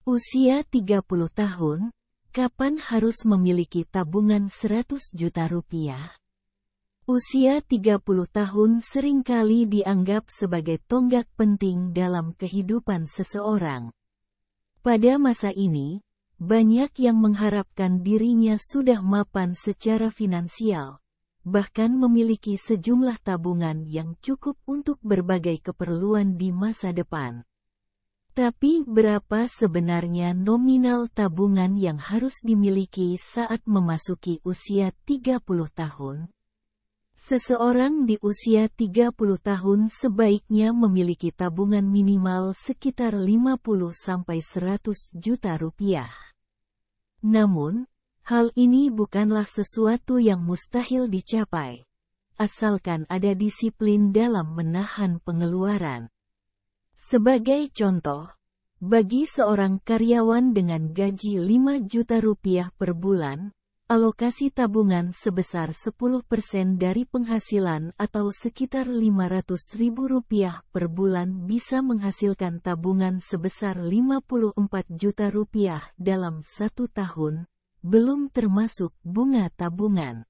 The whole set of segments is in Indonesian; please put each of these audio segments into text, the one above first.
Usia 30 tahun, kapan harus memiliki tabungan 100 juta rupiah? Usia 30 tahun seringkali dianggap sebagai tonggak penting dalam kehidupan seseorang. Pada masa ini, banyak yang mengharapkan dirinya sudah mapan secara finansial, bahkan memiliki sejumlah tabungan yang cukup untuk berbagai keperluan di masa depan. Tapi berapa sebenarnya nominal tabungan yang harus dimiliki saat memasuki usia 30 tahun? Seseorang di usia 30 tahun sebaiknya memiliki tabungan minimal sekitar 50-100 juta rupiah. Namun, hal ini bukanlah sesuatu yang mustahil dicapai, asalkan ada disiplin dalam menahan pengeluaran. Sebagai contoh, bagi seorang karyawan dengan gaji 5 juta rupiah per bulan, alokasi tabungan sebesar 10% dari penghasilan atau sekitar 500 ribu rupiah per bulan bisa menghasilkan tabungan sebesar 54 juta rupiah dalam 1 tahun, belum termasuk bunga tabungan.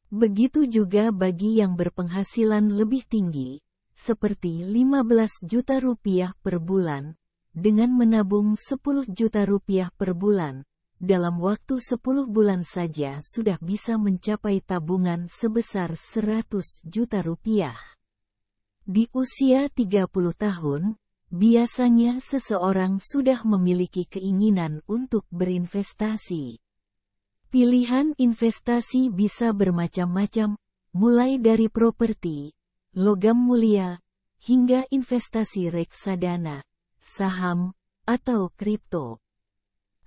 Begitu juga bagi yang berpenghasilan lebih tinggi, seperti 15 juta rupiah per bulan, dengan menabung 10 juta rupiah per bulan, dalam waktu 10 bulan saja sudah bisa mencapai tabungan sebesar 100 juta rupiah. Di usia 30 tahun, biasanya seseorang sudah memiliki keinginan untuk berinvestasi. Pilihan investasi bisa bermacam-macam, mulai dari properti, logam mulia, hingga investasi reksadana, saham, atau kripto.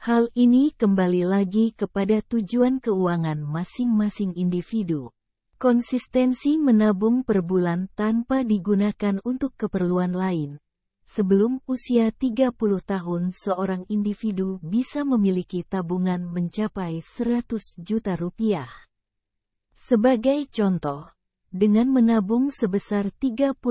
Hal ini kembali lagi kepada tujuan keuangan masing-masing individu. Konsistensi menabung per bulan tanpa digunakan untuk keperluan lain. Sebelum usia 30 tahun seorang individu bisa memiliki tabungan mencapai 100 juta rupiah. Sebagai contoh, dengan menabung sebesar 30%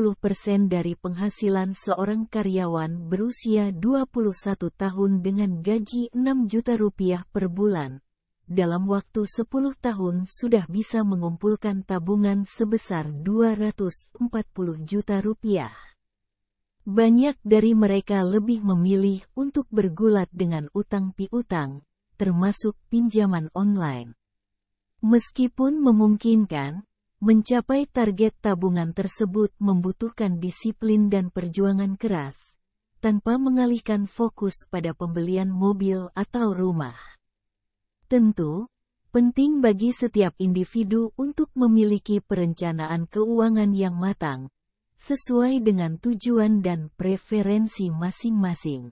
dari penghasilan seorang karyawan berusia 21 tahun dengan gaji 6 juta rupiah per bulan, dalam waktu 10 tahun sudah bisa mengumpulkan tabungan sebesar 240 juta rupiah. Banyak dari mereka lebih memilih untuk bergulat dengan utang piutang, termasuk pinjaman online. Meskipun memungkinkan, mencapai target tabungan tersebut membutuhkan disiplin dan perjuangan keras, tanpa mengalihkan fokus pada pembelian mobil atau rumah. Tentu, penting bagi setiap individu untuk memiliki perencanaan keuangan yang matang, sesuai dengan tujuan dan preferensi masing-masing.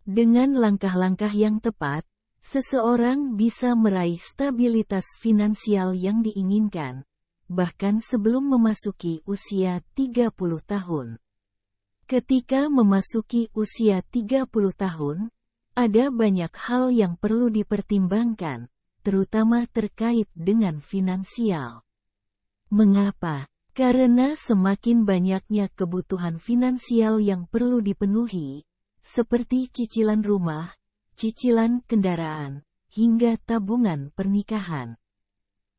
Dengan langkah-langkah yang tepat, seseorang bisa meraih stabilitas finansial yang diinginkan, bahkan sebelum memasuki usia 30 tahun. Ketika memasuki usia 30 tahun, ada banyak hal yang perlu dipertimbangkan, terutama terkait dengan finansial. Mengapa? Karena semakin banyaknya kebutuhan finansial yang perlu dipenuhi, seperti cicilan rumah, cicilan kendaraan, hingga tabungan pernikahan.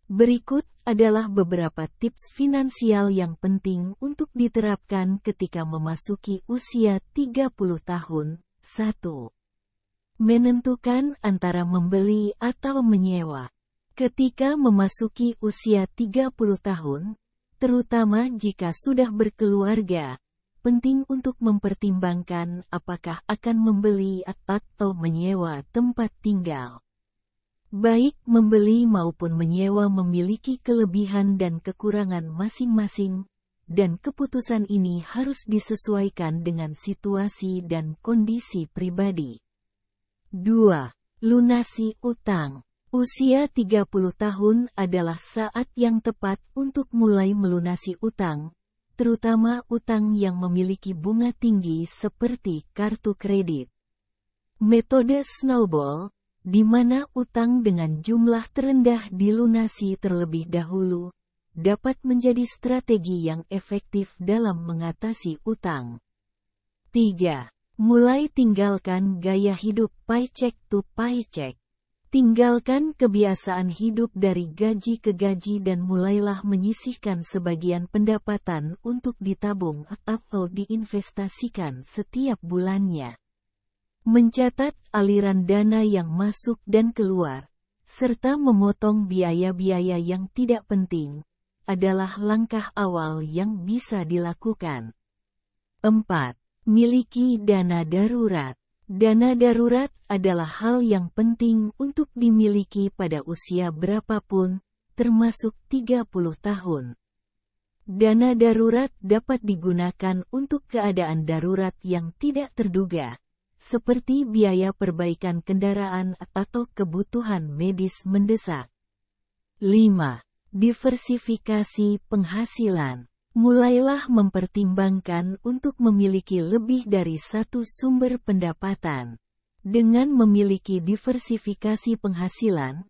Berikut adalah beberapa tips finansial yang penting untuk diterapkan ketika memasuki usia 30 tahun. 1. Menentukan antara membeli atau menyewa. Ketika memasuki usia 30 tahun, terutama jika sudah berkeluarga, penting untuk mempertimbangkan apakah akan membeli atau menyewa tempat tinggal. Baik membeli maupun menyewa memiliki kelebihan dan kekurangan masing-masing, dan keputusan ini harus disesuaikan dengan situasi dan kondisi pribadi. 2. Lunasi utang. Usia 30 tahun adalah saat yang tepat untuk mulai melunasi utang, terutama utang yang memiliki bunga tinggi seperti kartu kredit. Metode snowball, di mana utang dengan jumlah terendah dilunasi terlebih dahulu, dapat menjadi strategi yang efektif dalam mengatasi utang. 3. Mulai tinggalkan gaya hidup paycheck to paycheck. Tinggalkan kebiasaan hidup dari gaji ke gaji dan mulailah menyisihkan sebagian pendapatan untuk ditabung atau diinvestasikan setiap bulannya. Mencatat aliran dana yang masuk dan keluar, serta memotong biaya-biaya yang tidak penting, adalah langkah awal yang bisa dilakukan. 4. Miliki dana darurat. Dana darurat adalah hal yang penting untuk dimiliki pada usia berapapun, termasuk 30 tahun. Dana darurat dapat digunakan untuk keadaan darurat yang tidak terduga, seperti biaya perbaikan kendaraan atau kebutuhan medis mendesak. 5. Diversifikasi penghasilan. Mulailah mempertimbangkan untuk memiliki lebih dari satu sumber pendapatan. Dengan memiliki diversifikasi penghasilan,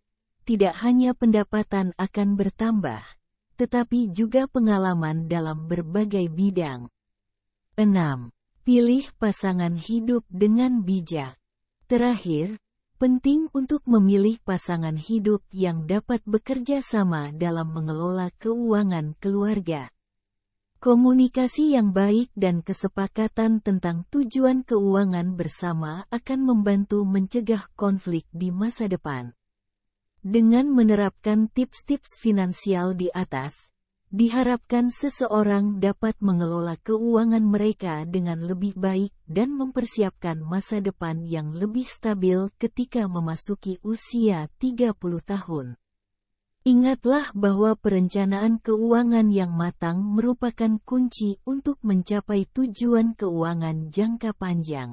tidak hanya pendapatan akan bertambah, tetapi juga pengalaman dalam berbagai bidang. 6. Pilih pasangan hidup dengan bijak. Terakhir, penting untuk memilih pasangan hidup yang dapat bekerja sama dalam mengelola keuangan keluarga. Komunikasi yang baik dan kesepakatan tentang tujuan keuangan bersama akan membantu mencegah konflik di masa depan. Dengan menerapkan tips-tips finansial di atas, diharapkan seseorang dapat mengelola keuangan mereka dengan lebih baik dan mempersiapkan masa depan yang lebih stabil ketika memasuki usia 30 tahun. Ingatlah bahwa perencanaan keuangan yang matang merupakan kunci untuk mencapai tujuan keuangan jangka panjang.